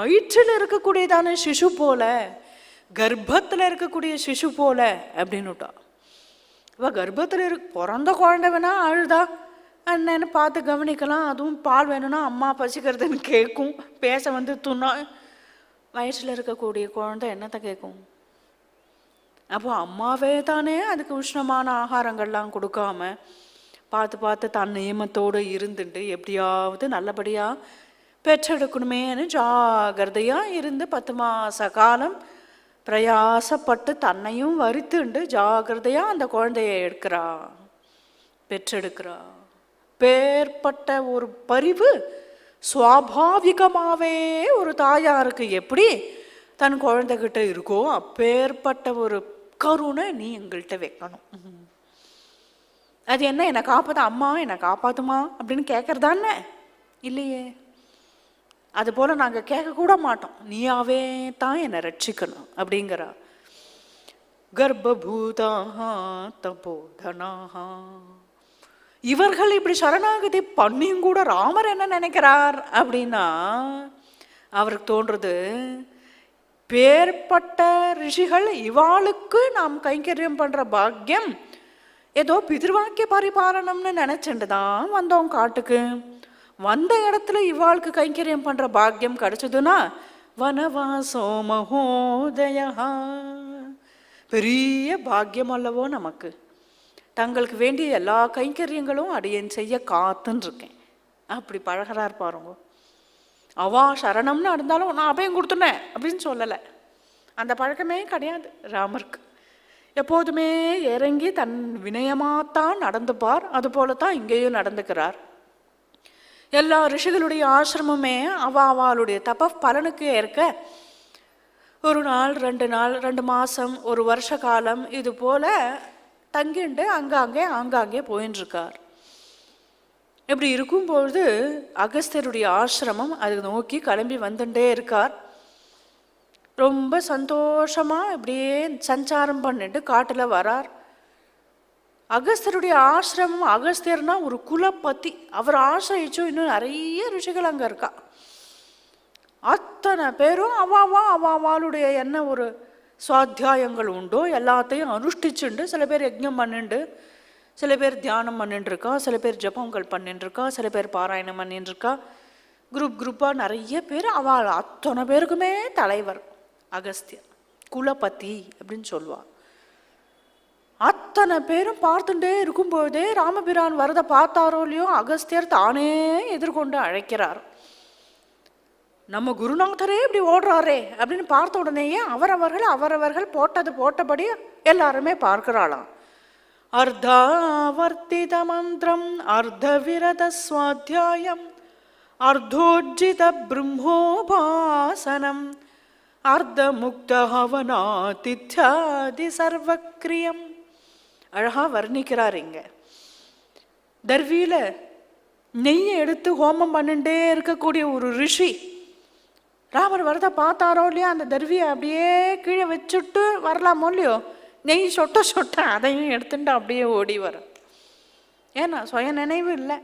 வயிற்றில் இருக்கக்கூடியதான சிசு போல, கர்ப்பத்தில் இருக்கக்கூடிய சிசு போல அப்படின்னுட்டா. இவ கர்ப்பத்தில் பிறந்த குழந்தை வேணா அழுதா என்னன்னு பார்த்து கவனிக்கலாம். அதுவும் பால் வேணும்னா அம்மா பசிக்கிறதுன்னு கேட்கும், பேச வந்து துண்ணா. வயிற்றில் இருக்கக்கூடிய குழந்தை என்னத்தை கேட்கும்? அப்போ அம்மாவே தானே அதுக்கு உஷ்ணமான ஆகாரங்கள்லாம் கொடுக்காம பார்த்து பார்த்து தன் நியமத்தோடு இருந்துட்டு எப்படியாவது நல்லபடியாக பெற்றெடுக்கணுமேனு ஜாகிரதையாக இருந்து 10 மாத காலம் பிரயாசப்பட்டு தன்னையும் வருத்துண்டு ஜாகிரதையாக அந்த குழந்தைய எடுக்கிறா, பெற்றெடுக்கிறா. பேர்பட்ட ஒரு பரிவு சுவாபாவிகமாகவே ஒரு தாயாருக்கு எப்படி தன் குழந்தைகிட்ட இருக்கோ அப்பேற்பட்ட ஒரு கருணை நீ எங்கள்கிட்ட வைக்கணும். அது என்ன, என்னை காப்பாற்ற அம்மா என்னை காப்பாற்றுமா அப்படின்னு கேட்குறதானே? இல்லையே. அதுபோல் நாங்கள் கேட்கக்கூட மாட்டோம். நீயாவே தான் என்னை ரட்சிக்கணும் அப்படிங்கிறா. கர்ப்பபூதாக தபோதனாக. இவர்கள் இப்படி சரணாகதி பண்ணியும் கூட ராமர் என்ன நினைக்கிறார் அப்படின்னா, அவருக்கு தோன்றுறது பேர்பட்ட ரிஷிகள் இவாளுக்கு நாம் கைங்கரியம் பண்ணுற பாக்கியம் ஏதோ பிதிர்வாக்கிய பரிபாலனம்னு நினச்சிட்டு தான் வந்தோம் காட்டுக்கு. வந்த இடத்துல இவாளுக்கு கைங்கரியம் பண்ணுற பாக்கியம் கிடைச்சதுன்னா வனவாசோ மகோதயா, பெரிய பாக்கியம் அல்லவோ நமக்கு. தங்களுக்கு வேண்டிய எல்லா கைங்கரியங்களும் அடியேன் செய்ய காத்துன்னு இருக்கேன். அப்படி பழகிறார் பாருங்க. அவா சரணம்னு இருந்தாலும் நான் அபயம் கொடுத்துனேன் அப்படின்னு சொல்லலை. அந்த பழக்கமே கிடையாது ராமருக்கு. எப்போதுமே இறங்கி தன் வினயமாகத்தான் நடந்துப்பார். அதுபோல தான் இங்கேயும் நடந்துக்கிறார். எல்லா ரிஷிகளுடைய ஆசிரமுமே அவளுடைய தப பலனுக்கு ஏற்க 1 நாள் 2 நாள் 2 மாதம் 1 வருஷ காலம் இது போல தங்கிண்டு ஆங்காங்கே போயின்னு இருக்கார். இப்படி இருக்கும்பொழுது அகஸ்தியருடைய ஆசிரமம் அதை நோக்கி கிளம்பி வந்துட்டே இருக்கார். ரொம்ப சந்தோஷமாக இப்படியே சஞ்சாரம் பண்ணிட்டு காட்டில் வரார். அகஸ்தியருடைய ஆசிரமம், அகஸ்தியர்னா ஒரு குலப்பதி. அவர் ஆசிரியிச்சும் இன்னும் நிறைய ரிஷிகள் அங்கே இருக்கா. அத்தனை பேரும் அவாளுடைய என்ன ஒரு சுவாத்தியாயங்கள் உண்டோ எல்லாத்தையும் அனுஷ்டிச்சுண்டு, சில பேர் யஜ்ஞம் பண்ணிண்டு, சில பேர் தியானம் பண்ணிட்டுருக்கா, சில பேர் ஜபங்கள் பண்ணிட்டுருக்கா, சில பேர் பாராயணம் பண்ணிட்டுருக்கா. குரூப்பாக நிறைய பேர். அவள் அத்தனை பேருக்குமே தலைவர் அகஸ்தியர், குலபதி அப்படின்னு சொல்லுவாள். அத்தனை பேரும் பார்த்துட்டே இருக்கும்போதே ராமபிரான் வரதை பார்த்தாரோ இல்லையோ அகஸ்தியர் தானே எதிர்கொண்டு அழைக்கிறார். நம்ம குருநாதரே இப்படி ஓடுறாரே அப்படின்னு பார்த்த உடனேயே அவரவர்கள் போட்டபடி எல்லாருமே பார்க்கிறாளாம். அர்த்தாவர்த்தித மந்திரம் அர்த்தவிரத ஸ்வாத்தியாயம் அர்த்தோஜித பிரம்மோபாசனம் அர்த்த முக்த ஹவனாதித்யாதி சர்வக்ரியம். அழகா வர்ணிக்கிறார் இங்க. தர்வியில நெய்யை எடுத்து ஹோமம் பண்ணிட்டே இருக்கக்கூடிய ஒரு ரிஷி ராமர் வரத பார்த்தாரோ இல்லையா, அந்த தர்வியை அப்படியே கீழே வச்சுட்டு வரலாமோ இல்லையோ, நெய் சொட்ட அதையும் எடுத்துட்டு அப்படியே ஓடி வர. ஏன்னா சுய நினைவு இல்லை.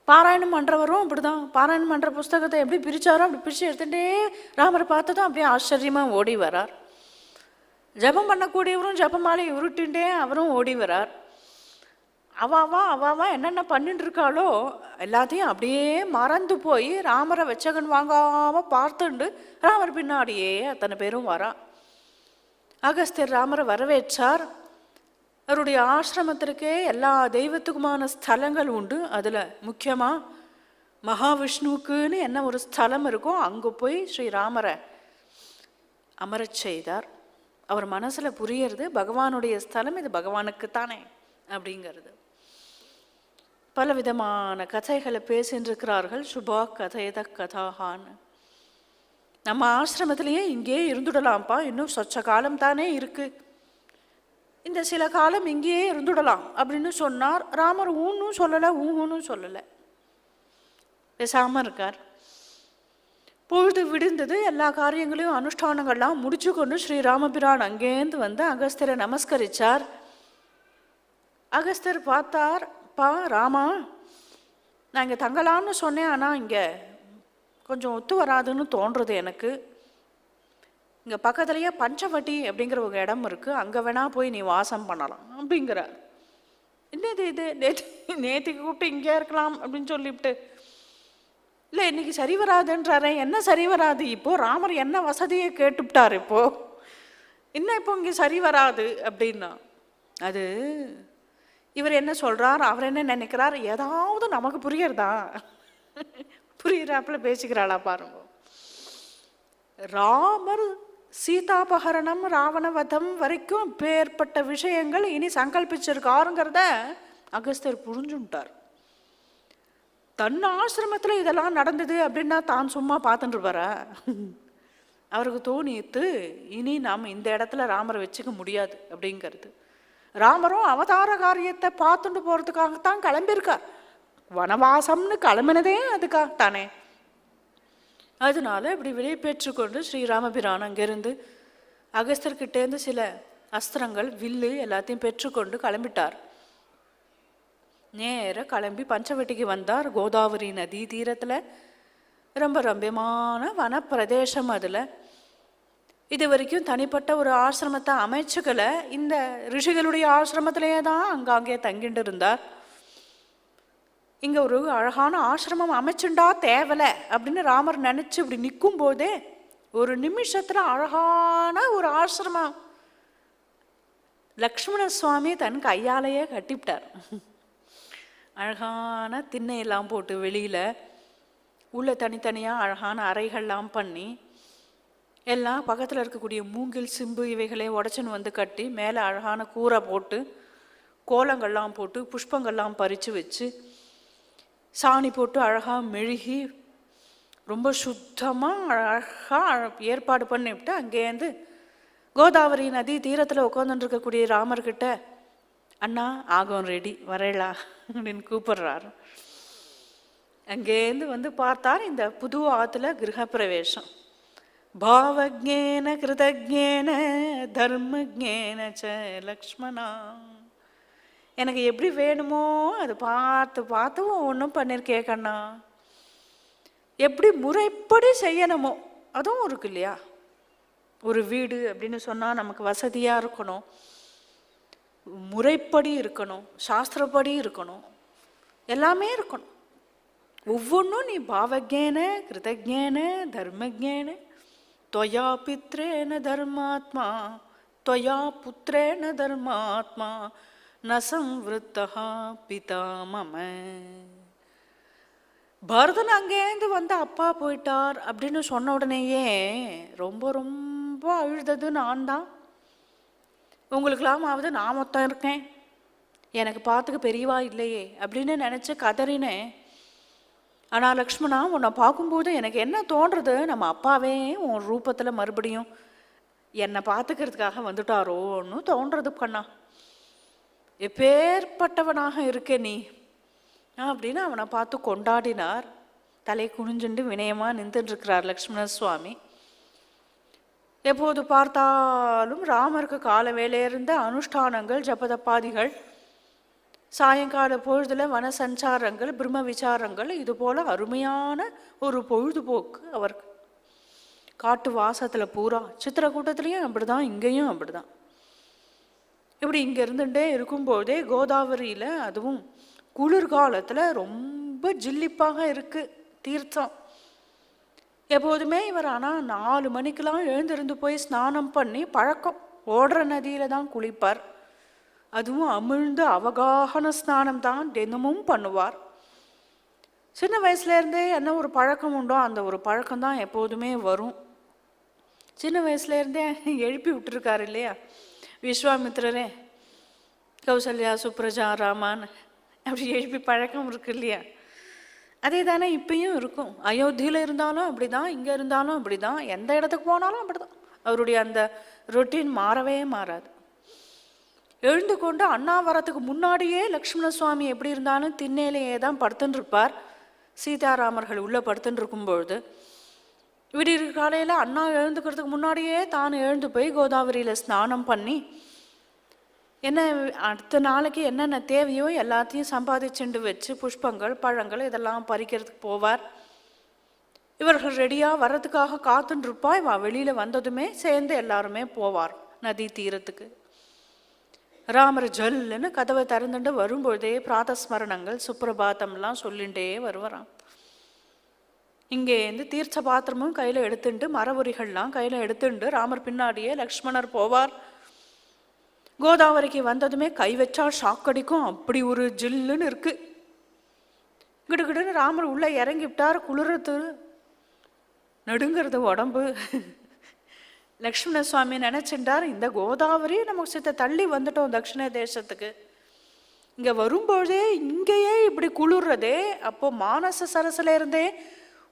பாராயணம் பண்ணுறவரும் அப்படிதான். பாராயணம் பண்ணுற புஸ்தகத்தை எப்படி பிரித்தாரோ அப்படி பிரித்து எடுத்துகிட்டே ராமரை பார்த்ததும் அப்படியே ஆச்சரியமாக ஓடி வரார். ஜபம் பண்ணக்கூடியவரும் ஜபமாலை உருட்டுண்டே அவரும் ஓடி வரார். அவாவா என்னென்ன பண்ணிட்டு இருக்காளோ எல்லாத்தையும் அப்படியே மறந்து போய் ராமரை வெச்சகன் வாங்காமல் பார்த்துண்டு ராமர் பின்னாடியே அத்தனை பேரும் வரா. அகஸ்தியர் ராமரை வரவேற்றார். அவருடைய ஆசிரமத்திற்கே எல்லா தெய்வத்துக்குமான ஸ்தலங்கள் உண்டு. அதில் முக்கியமாக மகாவிஷ்ணுவுக்குன்னு என்ன ஒரு ஸ்தலம் இருக்கோ அங்கே போய் ஸ்ரீராமரை அமரச் செய்தார். அவர் மனசில் புரியறது பகவானுடைய ஸ்தலம் இது பகவானுக்கு தானே அப்படிங்கிறது. பல விதமான கதைகளை பேசின்றிருக்கிறார்கள். சுபா கதையத கதாகான்னு. நம்ம ஆசிரமத்திலேயே இங்கேயே இருந்துடலாம்ப்பா, இன்னும் சொச்ச காலம் தானே இருக்கு, இந்த சில காலம் இங்கேயே இருந்துடலாம் அப்படின்னு சொன்னார். ராமர் ஊன்னும் சொல்லலை ஊன்னு சொல்லலை, பேசாமல் இருக்கார். பொழுது விடுந்தது. எல்லா காரியங்களையும் அனுஷ்டானங்கள்லாம் முடிச்சு கொண்டு ஸ்ரீராமபிரான் அங்கேருந்து வந்து அகஸ்தியரை நமஸ்கரித்தார். அகஸ்தியர் பார்த்தார், பா ராமா நான் இங்கே தங்கலான்னு சொன்னேன், ஆனால் இங்கே கொஞ்சம் ஒத்து வராதுன்னு தோன்றுறது எனக்கு. இங்கே பக்கத்துலேயே பஞ்சவட்டி அப்படிங்கிற ஒரு இடம் இருக்குது, அங்கே வேணா போய் நீ வாசம் பண்ணலாம் அப்படிங்கிறார். என்னது இது, நேற்றுக்கு கூப்பிட்டு இங்கே இருக்கலாம் அப்படின்னு சொல்லிவிட்டு, இல்லை இன்னைக்கு சரி வராதுன்றாரு. என்ன சரி வராது? இப்போது ராமர் என்ன வசதியை கேட்டுவிட்டார், இப்போது இன்னும் இப்போ இங்கே சரி வராது அப்படின்னா, அது இவர் என்ன சொல்கிறார், அவர் என்ன நினைக்கிறார், ஏதாவது நமக்கு புரியறதா? புரிகிறாப்புல பேசிக்கிறாளா பாருங்க. ராமர் சீதாபகரணம் ராவணவதம் வரைக்கும் பேர்பட்ட விஷயங்கள் இனி சங்கல்பிச்சிருக்காருங்கிறத அகஸ்தியர் புரிஞ்சுட்டார். தன் ஆசிரமத்தில் இதெல்லாம் நடந்தது அப்படின்னா தான் சும்மா பார்த்துட்டு இருப்பாரா? அவருக்கு தோணித்து இனி நாம் இந்த இடத்துல ராமரை வச்சுக்க முடியாது அப்படிங்கிறது. ராமரும் அவதார காரியத்தை பார்த்துட்டு போகிறதுக்காகத்தான் கிளம்பியிருக்கார். வனவாசம்னு கிளம்பினதே அதுக்காகத்தானே. அதனால இப்படி விடை பெற்றுக்கொண்டு ஸ்ரீராமபிரான் அங்கேருந்து அகஸ்தர்கிட்டேருந்து சில அஸ்திரங்கள், வில்லு எல்லாத்தையும் பெற்றுக்கொண்டு கிளம்பிட்டார். நேராக கிளம்பி பஞ்சவட்டிக்கு வந்தார். கோதாவரி நதி தீரத்தில் ரொம்ப ரம்யமான வனப்பிரதேசம். அதில் இது வரைக்கும் தனிப்பட்ட ஒரு ஆசிரமத்தை அமைச்சுக்கலை. இந்த ரிஷிகளுடைய ஆசிரமத்திலே தான் அங்காங்கே தங்கிட்டு இருந்தார். இங்கே ஒரு அழகான ஆசிரமம் அமைச்சுண்டா தேவலை அப்படின்னு ராமர் நினச்சி இப்படி நிற்கும் போதே ஒரு நிமிஷத்தில் அழகான ஒரு ஆசிரமம் லக்ஷ்மண சுவாமி தன் கையாலேயே கட்டிவிட்டார். அழகான திண்ணையெல்லாம் போட்டு வெளியில் உள்ள தனித்தனியாக அழகான அறைகள்லாம் பண்ணி எல்லாம் பக்கத்தில் இருக்கக்கூடிய மூங்கில் சிம்பு இவைகளை உடச்சின்னு வந்து கட்டி மேலே அழகான கூரை போட்டு கோலங்கள்லாம் போட்டு புஷ்பங்கள்லாம் பறித்து வச்சு சாணி போட்டு அழகாக மெழுகி ரொம்ப சுத்தமாக அழகாக ஏற்பாடு பண்ணிவிட்டு அங்கேருந்து கோதாவரி நதி தீரத்தில் உட்காந்துட்டு இருக்கக்கூடிய ராமர்கிட்ட, அண்ணா ஆகும் ரெடி வரேளா அப்படின்னு கூப்பிடுறாரு. அங்கேருந்து வந்து பார்த்தார் இந்த புது ஆற்றுல கிரகப்பிரவேசம். பாவஜேன கிருதஜேன தர்மஜேன ச லக்ஷ்மணா. எனக்கு எப்படி வேணுமோ அது பார்த்து பார்த்து ஒன்றும் பண்ணியிருக்கே கண்ணா. எப்படி முறைப்படி செய்யணுமோ அதுவும் இருக்கு இல்லையா. ஒரு வீடு அப்படின்னு சொன்னால் நமக்கு வசதியாக இருக்கணும், முறைப்படி இருக்கணும், சாஸ்திரப்படி இருக்கணும், எல்லாமே இருக்கணும். ஒவ்வொன்றும் நீ பாவஜேன கிருதஜேன தர்மஜேன त्वया पित्रेण धर्मात्मा त्वया पुत्रेण धर्मात्मा न संवृत्तः पिता मम. பரதன் அங்கேருந்து வந்து அப்பா போயிட்டார் அப்படின்னு சொன்ன உடனேயே ரொம்ப ரொம்ப அழுதது நான் தான். உங்களுக்கெல்லாமாவது நான் மொத்தம் இருக்கேன், எனக்கு பார்த்துக்க பெரியவா இல்லையே அப்படின்னு நினச்சி கதறினேன். ஆனால் லக்ஷ்மணா உன்னை பார்க்கும்போது எனக்கு என்ன தோன்றுறது, நம்ம அப்பாவே உன் ரூபத்தில் மறுபடியும் என்னை பார்த்துக்கிறதுக்காக வந்துட்டாரோன்னு தோன்றது கண்ணா. எப்பேற்பட்டவனாக இருக்க நீ அப்படின்னு அவனை பார்த்து கொண்டாடினார். தலை குனிஞ்சுண்டு வினயமாக நின்றுட்டுருக்கிறார் லக்ஷ்மண சுவாமி. எப்போது பார்த்தாலும் ராமருக்கு கால வேலையிருந்த அனுஷ்டானங்கள், ஜபதப்பாதிகள், சாயங்கால பொழுதுல வன சஞ்சாரங்கள், பிரம்ம விசாரங்கள், இது போல அருமையான ஒரு பொழுதுபோக்கு அவருக்கு. காட்டு வாசத்தில் பூரா சித்திரக்கூட்டத்துலேயும் அப்படிதான், இங்கேயும் அப்படிதான். இப்படி இங்கே இருந்துகிட்டே இருக்கும்போதே கோதாவரியில், அதுவும் குளிர்காலத்தில் ரொம்ப ஜில்லிப்பாக இருக்குது தீர்த்தம். எப்போதுமே இவர் ஆனால் 4 மணிக்கெலாம் எழுந்திருந்து போய் ஸ்நானம் பண்ணி பழக்கம். ஓடுற நதியில் தான் குளிப்பார். அதுவும் அமிழ்ந்து அவகாகன ஸ்நானம் தான் தினமும் பண்ணுவார். சின்ன வயசுலேருந்தே என்ன ஒரு பழக்கம் உண்டோ அந்த ஒரு பழக்கம்தான் எப்போதுமே வரும். சின்ன வயசுலேருந்தே எழுப்பி விட்டுருக்காரு இல்லையா விஸ்வாமித்திரரே, கௌசல்யா சுப்ரஜா ராமான் அப்படி எழுப்பி பழக்கம் இருக்கு இல்லையா. அதே தானே இப்பயும் இருக்கும். அயோத்தியில் இருந்தாலும் அப்படி தான், இங்கே இருந்தாலும் அப்படி தான், எந்த இடத்துக்கு போனாலும் அப்படி தான். அவருடைய அந்த ரொட்டீன் மாறவே மாறாது. எழுந்து கொண்டு அண்ணா வரத்துக்கு முன்னாடியே லக்ஷ்மண சுவாமி எப்படி இருந்தாலும் திண்ணையிலேயே தான் படுத்துன்னு இருப்பார். சீதாராமர்கள் உள்ளே படுத்துன்னு இருக்கும்பொழுது விடிய காலையில் அண்ணா எழுந்துக்கிறதுக்கு முன்னாடியே தான் எழுந்து போய் கோதாவரியில் ஸ்நானம் பண்ணி என்ன அடுத்த நாளைக்கு என்னென்ன தேவையோ எல்லாத்தையும் சம்பாதிச்சுண்டு வச்சு புஷ்பங்கள், பழங்கள் இதெல்லாம் பறிக்கிறதுக்கு போவார். இவர்கள் ரெடியாக வர்றதுக்காக காத்துருப்பா. இவ வெளியில் வந்ததுமே சேர்ந்து எல்லாருமே போவார் நதி தீரத்துக்கு. ராமர் ஜல்லுன்னு கதவை திறந்துட்டு வரும்பொழுதே பிராதஸ்மரணங்கள் சுப்பிரபாத்தம்லாம் சொல்லிகிட்டே வருவாராம். இங்கேருந்து தீர்த்த பாத்திரமும் கையில் எடுத்துட்டு மரபுரிகள்லாம் கையில் எடுத்துட்டு ராமர் பின்னாடியே லக்ஷ்மணர் போவார். கோதாவரிக்கு வந்ததுமே கை வச்சா ஷாக்கடிக்கும், அப்படி ஒரு ஜில்லுன்னு இருக்கு. கிடுகிடுன்னு ராமர் உள்ளே இறங்கி விட்டார். குளிர்றது, நடுங்கிறது உடம்பு. லக்ஷ்மண சுவாமி நினச்சிட்டார், இந்த கோதாவரி நமக்கு சித்த தள்ளி வந்துட்டோம் தட்சிண தேசத்துக்கு, இங்கே வரும்பொழுதே இங்கேயே இப்படி குளிர்றதே, அப்போ மானச சரசில் இருந்தே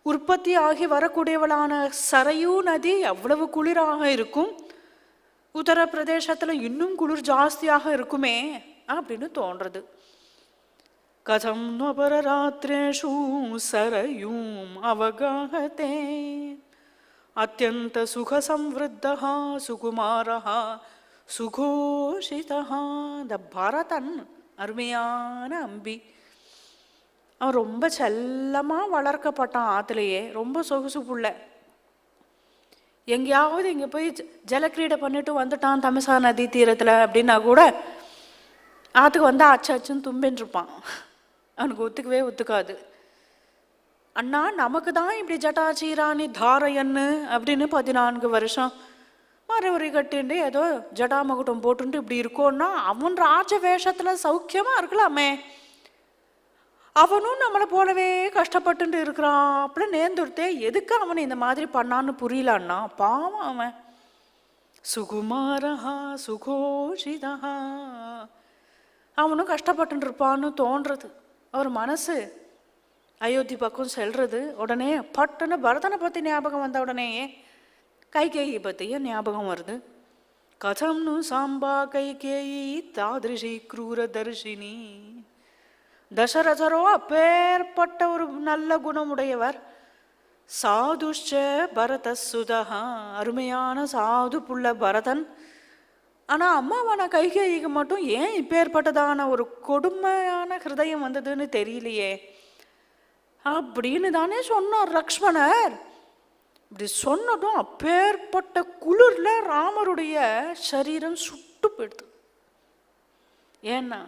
உற்பத்தி ஆகி வரக்கூடியவளான சரையூ நதி எவ்வளவு குளிராக இருக்கும், உத்தரப்பிரதேசத்தில் இன்னும் குளிர் ஜாஸ்தியாக இருக்குமே அப்படின்னு தோன்றது. கதம் நபரராத்ரேஷு சரயூம் அவகாஹதே அத்யந்த சுக சம்வருத்தஹா சுகுமாரஹா சுகோஷிதஹா. இந்த பரதன் அருமையான அம்பி, அவன் ரொம்ப செல்லமாக வளர்க்கப்பட்டான் ஆற்றுலையே, ரொம்ப சொகுசு புள்ள. எங்கேயாவது இங்கே போய் ஜலக்கிரீடை பண்ணிட்டு வந்துட்டான் தமிசா நதி தீரத்தில் அப்படின்னா கூட ஆற்றுக்கு வந்தால் அச்சாச்சுன்னு தும்பின்றிருப்பான். அவனுக்கு ஒத்துக்காது. அண்ணா நமக்கு தான் இப்படி ஜட்டாச்சீராணி தாரையன்னு அப்படின்னு 14 வருஷம் மரவரி கட்டிண்டு ஏதோ ஜடாமகுட்டம் போட்டுட்டு இப்படி இருக்கோன்னா அவன் ராஜ வேஷத்தில் சௌக்கியமாக இருக்கலாமே, அவனும் நம்மளை போலவே கஷ்டப்பட்டு இருக்கிறான் அப்படி நேர்ந்துடுத்தே, எதுக்கு அவனை இந்த மாதிரி பண்ணான்னு புரியலான்னா பாவம் அவன். சுகுமாரஹா சுகோஷிதஹா, அவனும் கஷ்டப்பட்டு இருப்பான்னு தோன்றது. அவர் மனசு அயோத்தி பக்கம் செல்றது. உடனே பட்டுன்னு பரதனை பற்றி ஞாபகம் வந்த உடனேயே கைகேயி பற்றியும் ஞாபகம் வருது. கதம்னு சாம்பா கைகேயி தாதிருஷி க்ரூரதர்ஷினி. தசரதரோ அப்பேற்பட்ட ஒரு நல்ல குணமுடையவர். சாதுஷ்ச பரத சுதஹா, அருமையான சாது புள்ள பரதன். ஆனால் அம்மாவான கைகேயிக்கு மட்டும் ஏன் இப்பேற்பட்டதான ஒரு கொடுமையான ஹிருதயம் வந்ததுன்னு தெரியலையே அப்படின்னு தானே சொன்னார் லக்ஷ்மணர். இப்படி சொன்னதும் அப்பேற்பட்ட குளிரில் ராமருடைய சரீரம் சுட்டு போயிடுது. ஏன்னா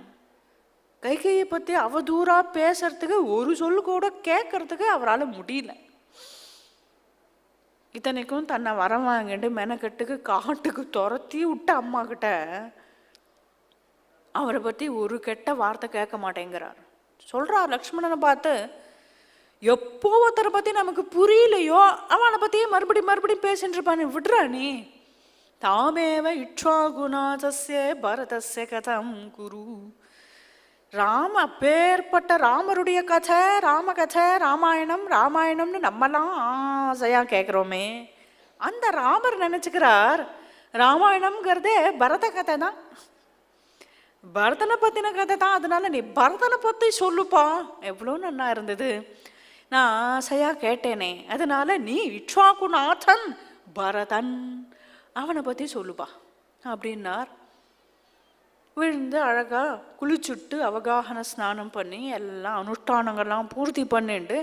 கைகையை பற்றி அவதூறாக பேசுறதுக்கு ஒரு சொல்லு கூட கேட்கறதுக்கு அவரால் முடியல. இத்தனைக்கும் தன்னை வரம் வாங்கிட்டு மெனக்கட்டுக்கு காட்டுக்கு துரத்தி விட்ட அம்மா கிட்ட அவரை பற்றி ஒரு கெட்ட வார்த்தை கேட்க மாட்டேங்கிறார். சொல்கிறார் லக்ஷ்மணனை பார்த்து, எப்போ ஒருத்தரை பற்றி நமக்கு புரியலையோ அவனை பற்றியே மறுபடியும் பேசிட்டு இருப்பானே, விடுறா நீ. தாமேவ இட்சாகுநாதஸ்ய பரதஸ்ய கதம் குரு. அப்பேற்பட்ட ராமருடைய கதை, ராமகதை, ராமாயணம்னு நம்மலாம் ஆசையாக கேட்குறோமே, அந்த ராமர் நினச்சிக்கிறார் ராமாயணம்ங்கிறதே பரத கதை தான், பரதனை பற்றின கதை தான், அதனால நீ பரதனை பற்றி சொல்லுப்பா, எவ்வளோ நல்லா இருந்தது, நான் ஆசையாக கேட்டேனே, அதனால நீ இட்சாகுநாதன் பரதன் அவனை பற்றி சொல்லுப்பா அப்படின்னார். விழுந்து அழகாக குளிச்சுட்டு அவகாகன ஸ்நானம் பண்ணி எல்லாம் அனுஷ்டானங்கள்லாம் பூர்த்தி பண்ணிட்டு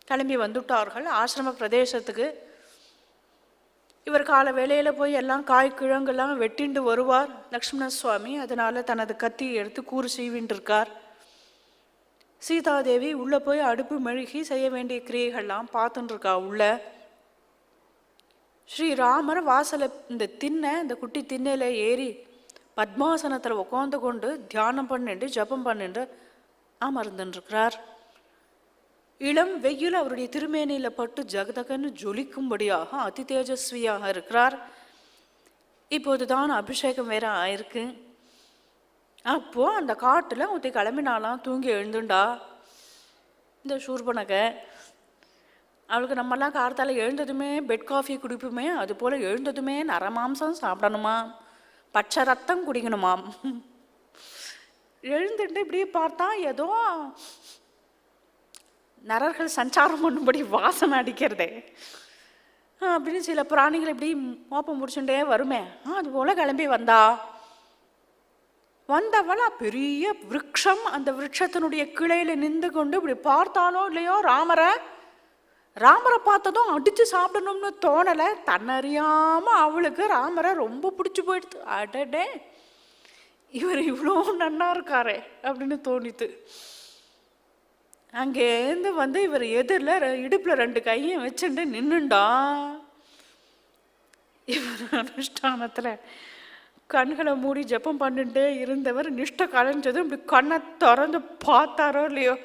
கிளம்பி வந்துட்டார்கள் ஆசிரம பிரதேசத்துக்கு. இவர் கால வேளையில் போய் எல்லாம் காய் கிழங்கெல்லாம் வெட்டிண்டு வருவார் லக்ஷ்மண சுவாமி. அதனால் தனது கத்தி எடுத்து கூறு சீவின்னு இருக்கார். சீதாதேவி உள்ளே போய் அடுப்பு மெழுகி செய்ய வேண்டிய கிரியைகள்லாம் பார்த்துட்டுருக்கா. உள்ள ஸ்ரீராமர் வாசலை இந்த குட்டி திண்ணையில் ஏறி பத்மாசனத்தில் உட்காந்து கொண்டு தியானம் பண்ணிட்டு ஜபம் பண்ணிட்டு அமர்ந்துருக்கிறார். இளம் வெயில் அவருடைய திருமேனியில் பட்டு ஜகதகன்னு ஜொலிக்கும்படியாக அதி தேஜஸ்வியாக இருக்கிறார். இப்போதுதான் அபிஷேகம் வேற ஆயிருக்கு. அப்போது அந்த காட்டில் ஒருத்தி கிளம்பினாலாம், தூங்கி எழுந்துண்டா இந்த சூர்பனகை. அவளுக்கு நம்மெல்லாம் காலத்தால் எழுந்ததுமே பெட் காஃபி குடிப்புமே, அது போல் எழுந்ததுமே நரமாம்சம் சாப்பிடணுமா, பச்சை ரத்தம் குடிக்கணுமாம். எழுந்துட்டு இப்படி பார்த்தா ஏதோ நரர்கள் சஞ்சாரம் பண்ணும்படி வாசனை அடிக்கிறதே அப்படின்னு சில பிராணிகள் இப்படி மோப்பம் முடிச்சுட்டே வருமே, அது போல் கிளம்பி வந்தவள பெரிய விருட்சம், அந்த விருட்சத்தினுடைய கிளையில் நின்று கொண்டு இப்படி பார்த்தானோ இல்லையோ ராமரை பார்த்ததும் அடிச்சு சாப்பிடணும்னு தோணலை. தன்னறியாம அவளுக்கு ராமரை ரொம்ப பிடிச்சி போயிடுது. அடடே, இவர் இவ்வளோ நன்னா இருக்காரே அப்படின்னு தோணித்து. அங்கேருந்து வந்து இவர் எதிரில் இடுப்பில் 2 கையும் வச்சுட்டு நின்றுண்டா. இவர் அனுஷ்டானத்தில் கண்களை மூடி ஜெபம் பண்ணிட்டு இருந்தவர் நிஷ்டை கலைஞ்சதும் இப்படி கண்ணை திறந்து பார்த்தாரோ இல்லையோ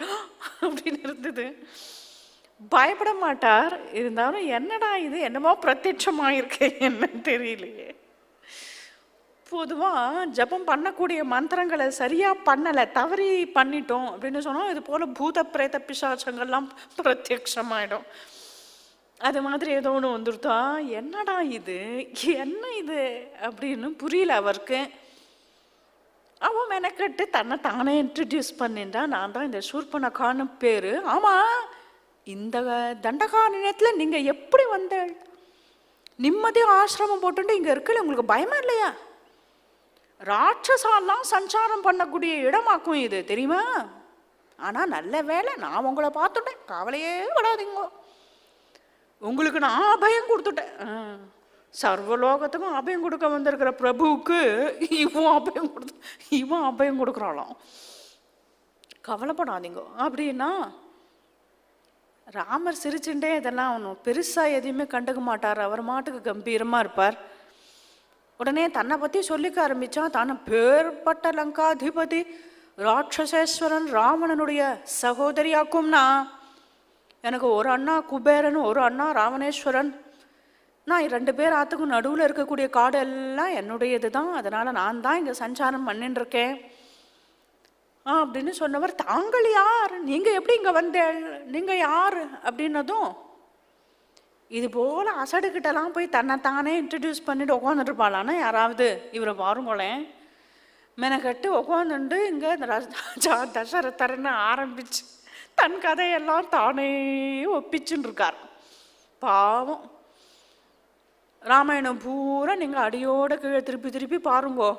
அப்படின்னு இருந்தது. பயப்பட மாட்டார், இருந்தாலும் என்னடா இது என்னமோ பிரத்யட்சமாயிருக்கேன் என்னன்னு தெரியலையே. பொதுவாக ஜபம் பண்ணக்கூடிய மந்திரங்களை சரியாக பண்ணலை, தவறி பண்ணிட்டோம் அப்படின்னு சொன்னோம், இது போல் பூத பிரேத பிசாசங்கள்லாம் பிரத்யட்சமாயிடும். அது மாதிரி ஏதோ ஒன்று வந்துருத்தா. என்னடா இது, என்ன இது அப்படின்னு புரியல அவருக்கு. அவன் மெனக்கட்டு தன்னை தானே இன்ட்ரடியூஸ் பண்ணிட்டா. நான் தான் இந்த சூர்பனகான்னு பேர். ஆமாம், இந்த தண்டகாரண்யத்தில் நீங்கள் எப்படி வந்த? நிம்மதியாக ஆசிரமம் போட்டுட்டு இங்கே இருக்கல, உங்களுக்கு பயமா இல்லையா? ராட்சசாலாம் சஞ்சாரம் பண்ணக்கூடிய இடமாக்கும் இது, தெரியுமா? ஆனால் நல்ல வேலை நான் உங்களை பார்த்துட்டேன், கவலையே விடாதீங்க. உங்களுக்கு நான் அபயம் கொடுத்துட்டேன். சர்வலோகத்துக்கும் அபயம் கொடுக்க வந்திருக்கிற பிரபுவுக்கு இவன் அபயம் கொடுக்குறாளாம். கவலைப்படாதீங்க அப்படின்னா ராமர் சிரிச்சுட்டே இதெல்லாம் ஒன்றும் பெருசாக எதையுமே கண்டுக்க மாட்டார். அவர் மாட்டுக்கு கம்பீரமாக இருப்பார். உடனே தன்னை பற்றி சொல்லிக்க ஆரம்பித்தான். தானே பேர்பட்ட லங்காதிபதி ராட்சசேஸ்வரன் ராவணனுடைய சகோதரியாக்கும்னா, எனக்கு ஒரு அண்ணா குபேரன், ஒரு அண்ணா ராவணேஸ்வரன். நான் 2 பேர் ஆத்துக்கும் நடுவில் இருக்கக்கூடிய காடு எல்லாம் என்னுடையது தான். அதனால் நான் தான் இங்கே சஞ்சாரம் பண்ணிட்டுருக்கேன் அப்படின்னு சொன்னவர், தாங்கள் யார், நீங்கள் எப்படி இங்கே வந்தேள், நீங்கள் யார் அப்படின்னதும், இது போல் அசடுக்கிட்டலாம் போய் தன்னைத்தானே இன்ட்ரடியூஸ் பண்ணிட்டு உட்காந்துருப்பாளான்னா யாராவது, இவரை பாருங்களேன் மெனக்கட்டு உட்காந்துண்டு இங்கே தசரதர்னு ஆரம்பிச்சு தன் கதையெல்லாம் தானே ஒப்பிச்சுன்னு இருக்கார். பாவம், ராமாயணம் பூரா நீங்கள் அடியோட கீழே திருப்பி திருப்பி பாருங்கோ.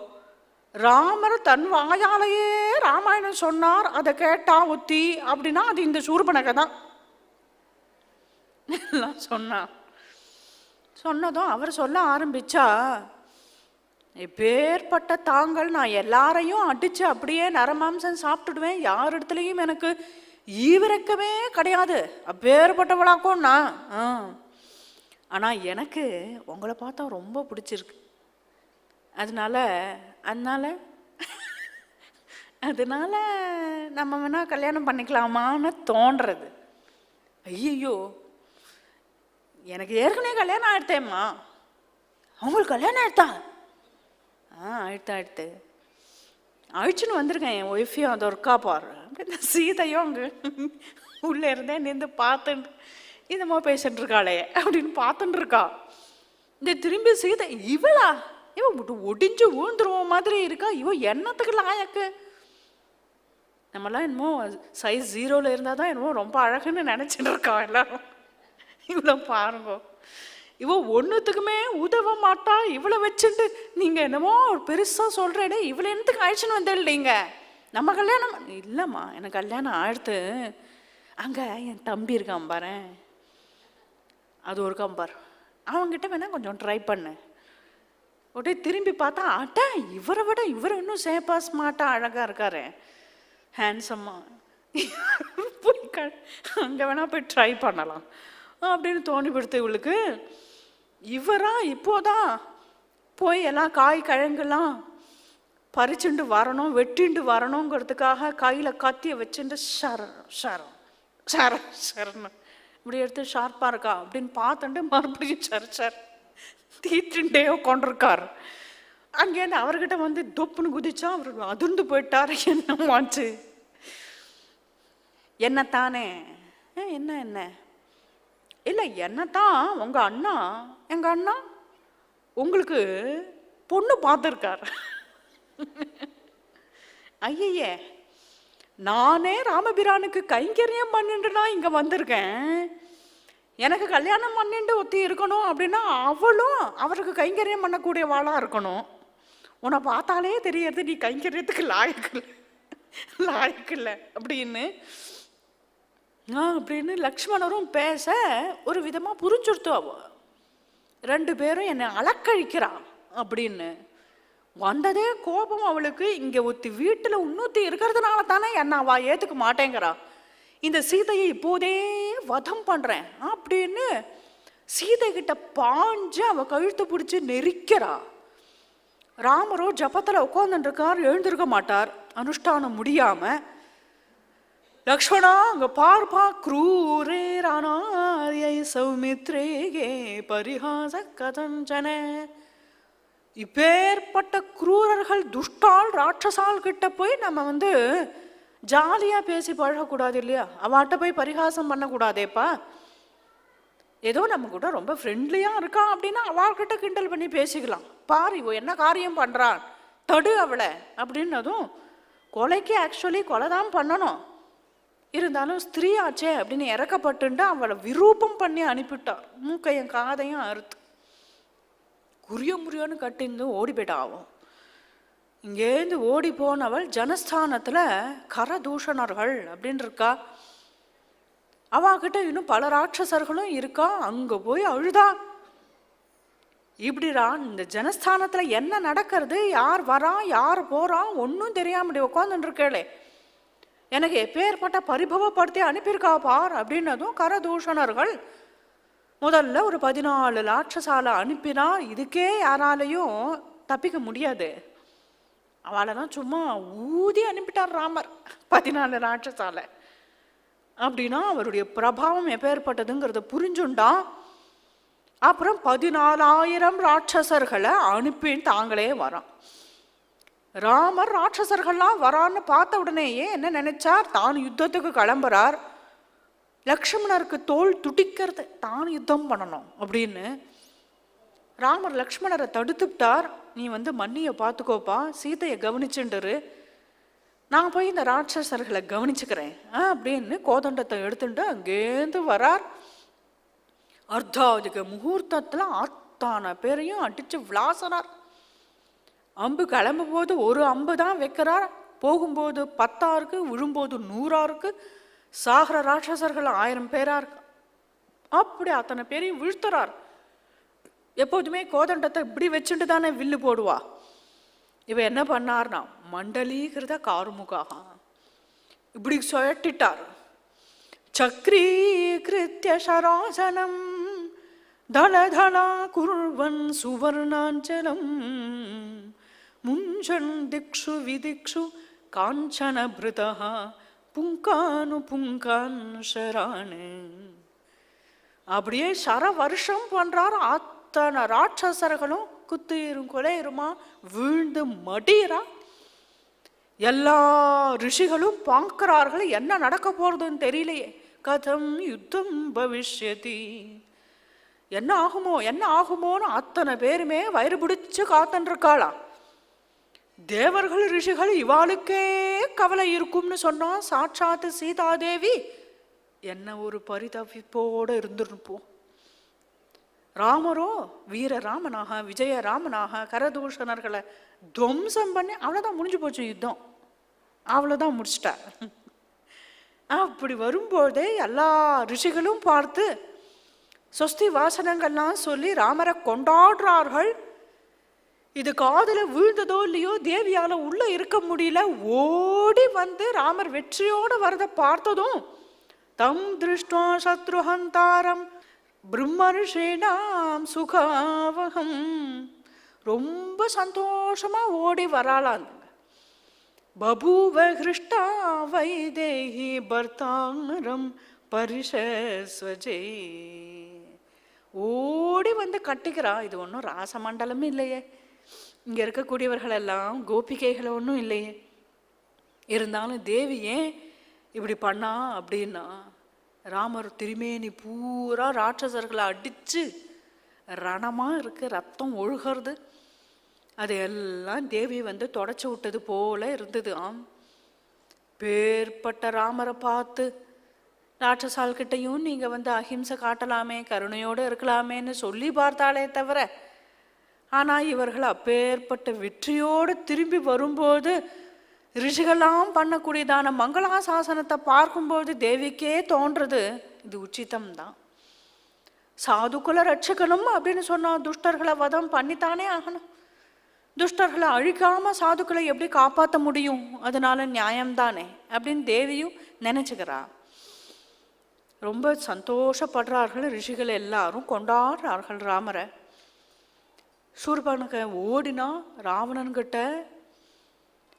ராமர் தன் வாயாலேயே ராமாயணம் சொன்னார், அதை கேட்டா ஒத்தி அப்படின்னா அது இந்த சூர்பனகை தான். எல்லாம் சொன்னதும் அவர் சொல்ல ஆரம்பிச்சா, எப்பேற்பட்ட தாங்கள், நான் எல்லாரையும் அடிச்சு அப்படியே நரமாம்சம் சாப்பிட்டுடுவேன், யார் இடத்துலையும் எனக்கு ஈவிரக்கமே கிடையாது, அப்பேற்பட்டவளாக்கும் நான். ஆனால் எனக்கு உங்களை பார்த்தா ரொம்ப பிடிச்சிருக்கு, அதனால நம்ம வேணா கல்யாணம் பண்ணிக்கலாமான்னு தோன்றது. ஐயோ, எனக்கு ஏற்கனவே கல்யாணம் ஆயிடுத்தேம்மா. அவங்களுக்கு கல்யாணம் ஆயிடுத்தா? ஆயிடுத்து அழிச்சுன்னு வந்திருக்கேன் என் ஒய்ஃபையும், அது ஒர்க்கா பாரு அப்படின்னு சீதையும் அங்கே உள்ளே இருந்தேன் நின்று பார்த்துட்டு இதமா பேசிட்டு இருக்காளே அப்படின்னு பார்த்துட்டு இருக்கா. இந்த திரும்பி சீதை, இவளா, இவன் ஒடிஞ்சு ஊழ்ந்துருவோம் மாதிரி இருக்கா, இவன் என்னத்துக்கு லாயக்கு? நம்மளாம் என்னமோ சைஸ் 0 இருந்தால் தான் என்னமோ ரொம்ப அழகுன்னு நினச்சிட்டு இருக்கா எல்லாரும். இவ்வளோ பாருங்க, இவ ஒன்றுத்துக்குமே உதவ மாட்டா, இவளை வச்சுட்டு நீங்கள் என்னமோ பெருசாக சொல்கிறேடே, இவளை என்னத்துக்கு அழைச்சின்னு வந்துடுறீங்க? நம்ம கல்யாணம் இல்லைம்மா, எனக்கு கல்யாணம் ஆயிடுத்து. அங்கே என் தம்பி இருக்கான் பாரு, அது ஒரு கம்பார், அவங்ககிட்ட வேணா கொஞ்சம் ட்ரை பண்ணு. உடனே திரும்பி பார்த்தா, அட்டா இவரை விட இவர் இன்னும் சேப்பா ஸ்மார்ட்டா அழகாக இருக்காரு, ஹேண்ட்ஸம்மா, போய் அங்கே வேணா போய் ட்ரை பண்ணலாம் அப்படின்னு தோணிப்படுத்து இவளுக்கு. இவரா இப்போதான் போய் எல்லாம் காய் கிழங்கெல்லாம் பறிச்சுண்டு வரணும், வெட்டிண்டு வரணுங்கிறதுக்காக கையில் கத்தியை வச்சுட்டு சரன்னு இப்படி எடுத்து ஷார்ப்பாக இருக்கா அப்படின்னு பார்த்துட்டு மறுபடியும் சர் தீட்டுண்டே உட்காண்டிருக்கார். அங்கேருந்து அவர்கிட்ட வந்து தொப்புன்னு குதிச்சா அவர் அதிர்ந்து போயிட்டார். என்னமாச்சு? என்னத்தானே? என்ன இல்லை, என்னத்தான் உங்கள் அண்ணா, எங்கள் அண்ணா உங்களுக்கு பொண்ணு பார்த்துருக்கார். ஐயே, நானே ராமபிரானுக்கு கைங்கரியம் பண்ணிட்டுனா இங்கே வந்திருக்கேன். எனக்கு கல்யாணம் பண்ணிட்டு ஒத்தி இருக்கணும் அப்படின்னா அவளும் அவருக்கு கைங்கரியம் பண்ணக்கூடிய வாளாக இருக்கணும். உன்னை பார்த்தாலே தெரியறது நீ கைங்கரியத்துக்கு லாயக்கு இல்லை அப்படின்னு அப்படின்னு லக்ஷ்மணரும் பேச ஒரு விதமாக புரிஞ்சுடுத்து அவ. 2 பேரும் என்னை அலக்கழிக்கிறான் அப்படின்னு வந்ததே கோபம் அவளுக்கு. இங்கே ஒருத்தி வீட்டில் இன்னொருத்தி இருக்கிறதுனால தானே என்ன அவ ஏற்றுக்க மாட்டேங்கிறா, இந்த சீதையை இப்போதே வதம் பண்ணுறேன் அப்படின்னு சீதை கிட்ட பாஞ்சு அவ கழுத்து பிடிச்சி நெரிக்கிறா. ராமரோ ஜபத்தில் உட்காந்துருக்கார், எழுந்திருக்க மாட்டார் அனுஷ்டானம் முடியாமல். லக்ஷ்மணா அங்கே பார்ப்பா, க்ரூரே ராணாரியை சௌமித்ரேகே பரிஹாச கதஞ்சன. இப்பேற்பட்ட குரூரர்கள் துஷ்டால் ராட்சசால் கிட்ட போய் நம்ம ஜாலியாக பேசி பழகக்கூடாது இல்லையா, அவாட்ட போய் பரிகாசம் பண்ணக்கூடாதேப்பா. ஏதோ நம்ம கூட ரொம்ப ஃப்ரெண்ட்லியாக இருக்கான் அப்படின்னா அவள்கிட்ட கிண்டல் பண்ணி பேசிக்கலாம். பாரு இவ என்ன காரியம் பண்ணுறான், தடு அவளை அப்படின்னதும் கொலைக்கு ஆக்சுவலி கொலை தான் பண்ணணும், இருந்தாலும் ஸ்திரீ ஆச்சே அப்படின்னு இறக்கப்பட்டுண்டு அவளை விரூபம் பண்ணி அனுப்பிவிட்டார். மூக்கையும் காதையும் அறுத்து குறிய முறியோன்னு கட்டிந்து ஓடி போயிட்டா. ஆகும் இங்கேருந்து ஓடி போனவள் ஜனஸ்தானத்தில் கரதூஷணர்கள் அப்படின்னு இருக்கா. அவகிட்ட இன்னும் பல ராட்சசர்களும் இருக்கா. அங்கே போய் அழுதா. இப்படிதான் இந்த ஜனஸ்தானத்தில் என்ன நடக்கிறது, யார் வரா யார் போகிறான் ஒன்றும் தெரியாம உட்காந்துட்டு இருக்கேளே, எனக்கு எப்பேற்பட்ட பரிபவப்படுத்தி அனுப்பியிருக்கா பார் அப்படின்னதும் கரதூஷணர்கள் முதல்ல ஒரு 14 ராட்சசாலை அனுப்பினா இதுக்கே யாராலையும் தப்பிக்க முடியாது. அவளெல்லாம் சும்மா ஊதி அனுப்பிட்டார் ராமர் 14 ராட்சசாலை. அப்படின்னா அவருடைய பிரபாவம் எப்பேற்பட்டதுங்கிறத புரிஞ்சுண்டான். அப்புறம் 14,000 ராட்சசர்களை அனுப்பின்னு தாங்களே வரான். ராமர் ராட்சசர்கள்லாம் வரான்னு பார்த்த உடனேயே என்ன நினைச்சார், தான் யுத்தத்துக்கு கிளம்புறார். லக்ஷ்மணருக்கு தோல் துடிக்கிறது, தான் யுத்தம் பண்ணணும் அப்படின்னு. ராமர் லக்ஷ்மணரை தடுத்துட்டார். நீ மண்ணியை பார்த்துக்கோப்பா, சீதையை கவனிச்சுட்டுரு, நான் போய் இந்த ராட்சசர்களை கவனிச்சுக்கிறேன் அப்படின்னு கோதண்டத்தை எடுத்துட்டு அங்கேருந்து வரார். அர்த்தாதிக முகூர்த்தத்தில் அத்தான பேரையும் அடிச்சு விளாசறார். அம்பு கிளம்பும் போது ஒரு அம்பு தான் வைக்கிறார், போகும்போது 10 இருக்கு, விழும்போது 100 இருக்கு, சாகர ராட்சசர்கள் 1000 பேரா இருக்கு. அப்படி அத்தனை பேரையும் வீழ்த்துறார். எப்போதுமே கோதண்டத்தை இப்படி வச்சுட்டு தானே வில்லு போடுவா. இவ என்ன பண்ணார்னா மண்டலீகிருத கார்முகா இப்படி சுழட்டிட்டார். சக்ரீகிருத்ய சராசனம் தளதளா குர்வன் சுவர்ணாஞ்சலம் முஞ்சன் திக்ஷு விதிக்ஷு காஞ்சன பிருதா புங்கானு புங்கான் ஷரானு. அப்படியே சர வருஷம் பண்றார். அத்தனை ராட்சசர்களும் குத்துயிரும் கொலையுமா வீழ்ந்து மடியறா. எல்லா ரிஷிகளும் பார்க்கிறார்கள், என்ன நடக்க போறதுன்னு தெரியலையே. கதம் யுத்தம் பவிஷ்யதி, என்ன ஆகுமோ என்ன ஆகுமோன்னு அத்தனை பேருமே வயிறு பிடிச்சு காத்துருக்காளாம். தேவர்கள் ரிஷிகள் இவாளுக்கே கவலை இருக்கும்னு சொன்னா சாட்சாத்து சீதாதேவி என்ன ஒரு பரிதவிப்போடு இருந்துருப்போம். ராமரோ வீரராமனாக விஜயராமனாக கரதூஷணர்களை துவம்சம் பண்ணி அவ்வளோதான் முடிஞ்சு போச்சு யுத்தம், அவ்வளோதான் முடிச்சிட்டார். அப்படி வரும்போதே எல்லா ரிஷிகளும் பார்த்து சொஸ்தி வாசனங்கள்லாம் சொல்லி ராமரை கொண்டாடுறார்கள். இது காதுல வீழ்ந்ததோ இல்லையோ தேவியால உள்ள இருக்க முடியல, ஓடி வந்து ராமர் வெற்றியோடு வரதை பார்த்ததும் தம் திருஷ்டுவா சத்ருஹந்தாரம் பிரம்மர்ஷேனாம் சுகாவகம் ரொம்ப சந்தோஷமா ஓடி வராளாங்க. பபூவ ஹிருஷ்டா வைதேகி பர்த்தாரம் பரிஷஸ்வஜே, ஓடி வந்து கட்டிக்கிறா. இது ஒன்றும் ராசமண்டலமே இல்லையே, இங்கே இருக்கக்கூடியவர்கள் எல்லாம் கோபிகைகளை ஒன்றும் இல்லையே. இருந்தாலும் தேவி ஏன் இப்படி பண்ணா அப்படின்னா, ராமர் திருமேனி பூரா ராட்சசர்களை அடித்து ரணமாக இருக்கு, ரத்தம் ஒழுகிறது. அதையெல்லாம் தேவி தொடச்சி விட்டது போல இருந்தது. பேர்பட்ட ராமரை பார்த்து ராட்சசால்கிட்டையும் நீங்கள் அஹிம்சை காட்டலாமே, கருணையோடு இருக்கலாமேன்னு சொல்லி பார்த்தாலே தவிர, ஆனால் இவர்கள் அப்பேற்பட்ட வெற்றியோடு திரும்பி வரும்போது ரிஷிகள்லாம் பண்ணக்கூடியதான மங்களாசாசனத்தை பார்க்கும்போது தேவிக்கே தோன்றது இது உச்சிதம்தான். சாதுக்குல ரட்சகனும் அப்படின்னு சொன்னா துஷ்டர்களை வதம் பண்ணித்தானே ஆகணும். துஷ்டர்களை அழிக்காம சாதுக்களை எப்படி காப்பாற்ற முடியும்? அதனால நியாயம்தானே அப்படின்னு தேவியும் நினைச்சுக்கிறா. ரொம்ப சந்தோஷப்படுறார்கள் ரிஷிகள், எல்லாரும் கொண்டாடுறார்கள் ராமரை. சூர்பனக ஓடினா ராவணன்கிட்ட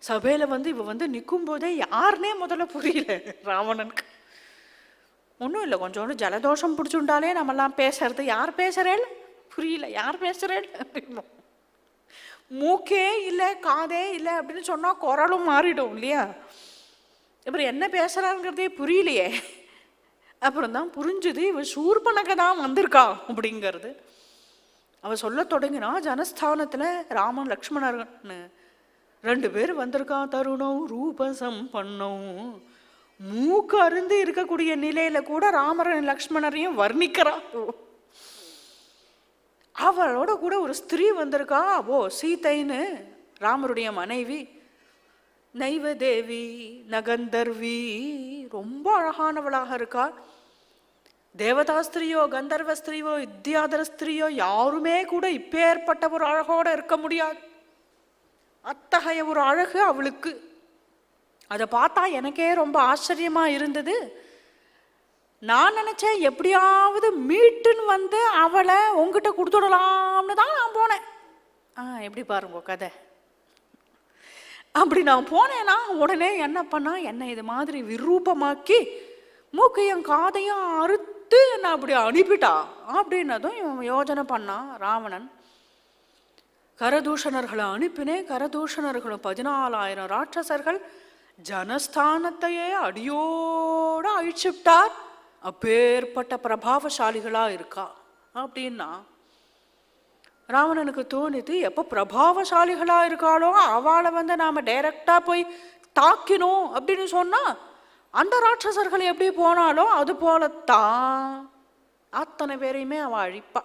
சபையில இவ நிற்கும் போதே யாருன்னே முதல்ல புரியல ராவணனுக்கு. ஒன்றும் இல்லை, கொஞ்சோண்டு ஜலதோஷம் பிடிச்சுட்டாலே நம்மெல்லாம் பேசுறது, யார் பேசுறேள் புரியல, யார் பேசுறேள் அப்படின்னு. மூக்கே இல்லை காதே இல்லை அப்படின்னு சொன்னா குரலும் மாறிடும் இல்லையா? அப்புறம் என்ன பேசுறாங்கிறதே புரியலையே. அப்புறம் தான் புரிஞ்சுது இவ சூர்பனக தான் வந்திருக்கா அப்படிங்கிறது. அவ சொல்ல தொடங்கினா, ஜனஸ்தானத்துல ராமன் லக்ஷ்மணர்னு 2 பேர் வந்திருக்கான். தருணம் ரூபசம் பண்ணோம். மூக்கு அருந்து இருக்கக்கூடிய நிலையில கூட ராமரன் லக்ஷ்மணரையும் வர்ணிக்கிறா. அவளோட கூட ஒரு ஸ்திரீ வந்திருக்கா, ஓ சீதைன்னு, ராமருடைய மனைவி. நைவதேவி நகந்தர்வி, ரொம்ப அழகானவளாக இருக்கா. தேவதா ஸ்திரீயோ கந்தர்வ ஸ்திரீயோ வித்யாதர ஸ்திரீயோ யாருமே கூட இப்பேற்பட்ட ஒரு அழகோட இருக்க முடியாது. அத்தகைய ஒரு அழகு அவளுக்கு. அதை பார்த்தா எனக்கே ரொம்ப ஆச்சரியமா இருந்தது. நான் நினைச்சேன் எப்படியாவது மீட்டுன்னு அவளை உங்ககிட்ட கொடுத்துடலாம்னு தான் நான் போனேன். எப்படி பாருங்க கதை. அப்படி நான் போனேன்னா உடனே என்ன பண்ணா, என்னை இது மாதிரி விரூபமாக்கி மூக்கையும் காதையும் அறுத்து என்ன அப்படி அனுப்பிட்டா அப்படின்னதும் இவன் யோஜனை பண்ணான் ராவணன். கரதூஷணர்களை அனுப்பினேன். கரதூஷணர்களும் 14,000 ராட்சசர்கள் ஜனஸ்தானத்தையே அடியோட அழிச்சுட்டார். அப்பேற்பட்ட பிரபாவசாலிகளா இருக்கா அப்படின்னா ராவணனுக்கு தோணித்து, எப்போ பிரபாவசாலிகளா இருக்காளோ அவளை நாம டைரக்டா போய் தாக்கினோம் அப்படின்னு சொன்னா அந்த ராட்சசர்கள் எப்படி போனாலோ அது போலத்தான் அத்தனை பேரையுமே அவள் அழிப்பா.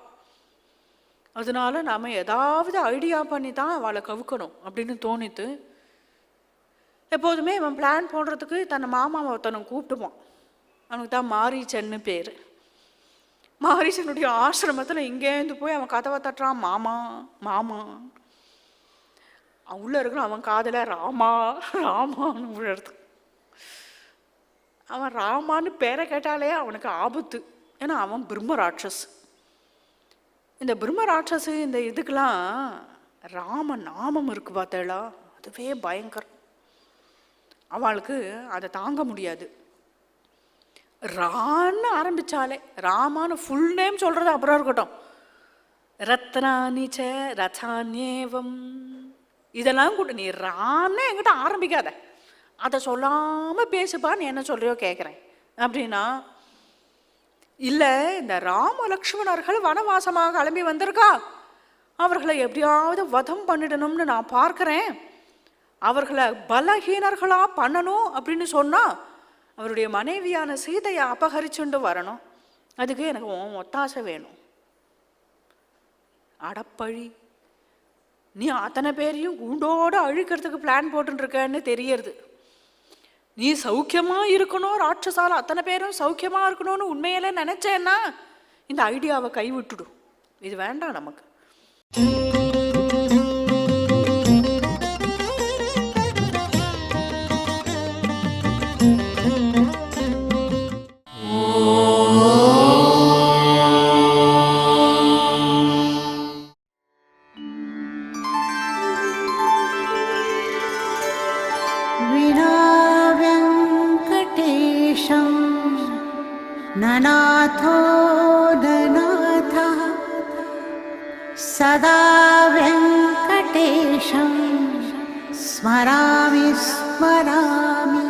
அதனால நாம ஏதாவது ஐடியா பண்ணி தான் அவளை கவுக்கணும் அப்படின்னு தோணித்து, எப்போதுமே இவன் பிளான் போடுறதுக்கு தன்னை மாமாவை ஒருத்தனை கூப்பிட்டுவான். அவனுக்கு தான் மாரீச்சன்னு பேர். மாரீச்சனுடைய ஆசிரமத்தில் இங்கேருந்து போய் அவன் கதவை தட்டுறான், மாமா மாமா. உள்ள இருக்கிற அவன் காதல ராமா ராமான்னு விழுறது. அவன் ராமான்னு பேரை கேட்டாலே அவனுக்கு ஆபத்து. ஏன்னா அவன் பிரம்ம ராட்சஸ். இந்த பிரம்ம ராட்சஸ் இந்த இதுக்கெல்லாம் ராம நாமம் இருக்கு பார்த்தேளா, அதுவே பயங்கரம். அவளுக்கு அதை தாங்க முடியாது. ரான்னு ஆரம்பிச்சாலே, ராமான்னு ஃபுல் நேம் சொல்றது அப்புறம் இருக்கட்டும், ரத்னானிச்ச ரதான்யேவம் இதெல்லாம் கூட நீ ரான்னு என்கிட்ட ஆரம்பிக்காத, அதை சொல்லாம பேசுப்பான்னு என்ன சொல்றியோ கேட்குறேன் அப்படின்னா, இல்லை இந்த ராம லக்ஷ்மணர்கள் வனவாசமாக கிளம்பி வந்திருக்கா, அவர்களை எப்படியாவது வதம் பண்ணிடணும்னு நான் பார்க்குறேன். அவர்களை பலஹீனர்களா பண்ணணும் அப்படின்னு சொன்னா அவருடைய மனைவியான சீதையை அபகரிச்சுண்டு வரணும். அதுக்கு எனக்கு ஒத்தாசை வேணும். அடப்பழி, நீ அத்தனை பேரையும் கூண்டோடு அழிக்கிறதுக்கு பிளான் போட்டுருக்கன்னு தெரியறது. நீ சௌக்கியமா இருக்கணும், ராட்சசால அத்தனை பேரும் சௌக்கியமா இருக்கணும்னு உண்மையில நினைச்சேன்னா இந்த ஐடியாவை கைவிட்டுடும். இது வேண்டாம் நமக்கு. ननाथो ननाथः सदा वेङ्कटेशं स्मरामि स्मरामि।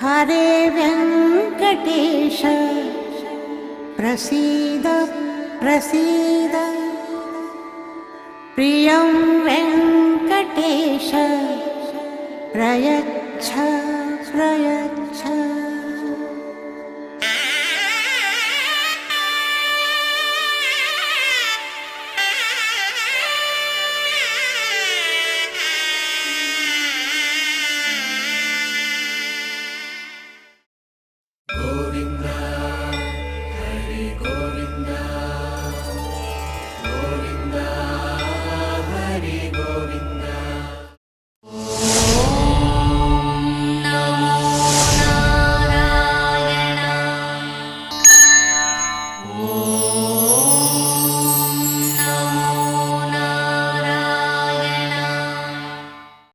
हरे वेङ्कटेश प्रसीद प्रसीद। प्रियं वेङ्कटेश प्रयच्छ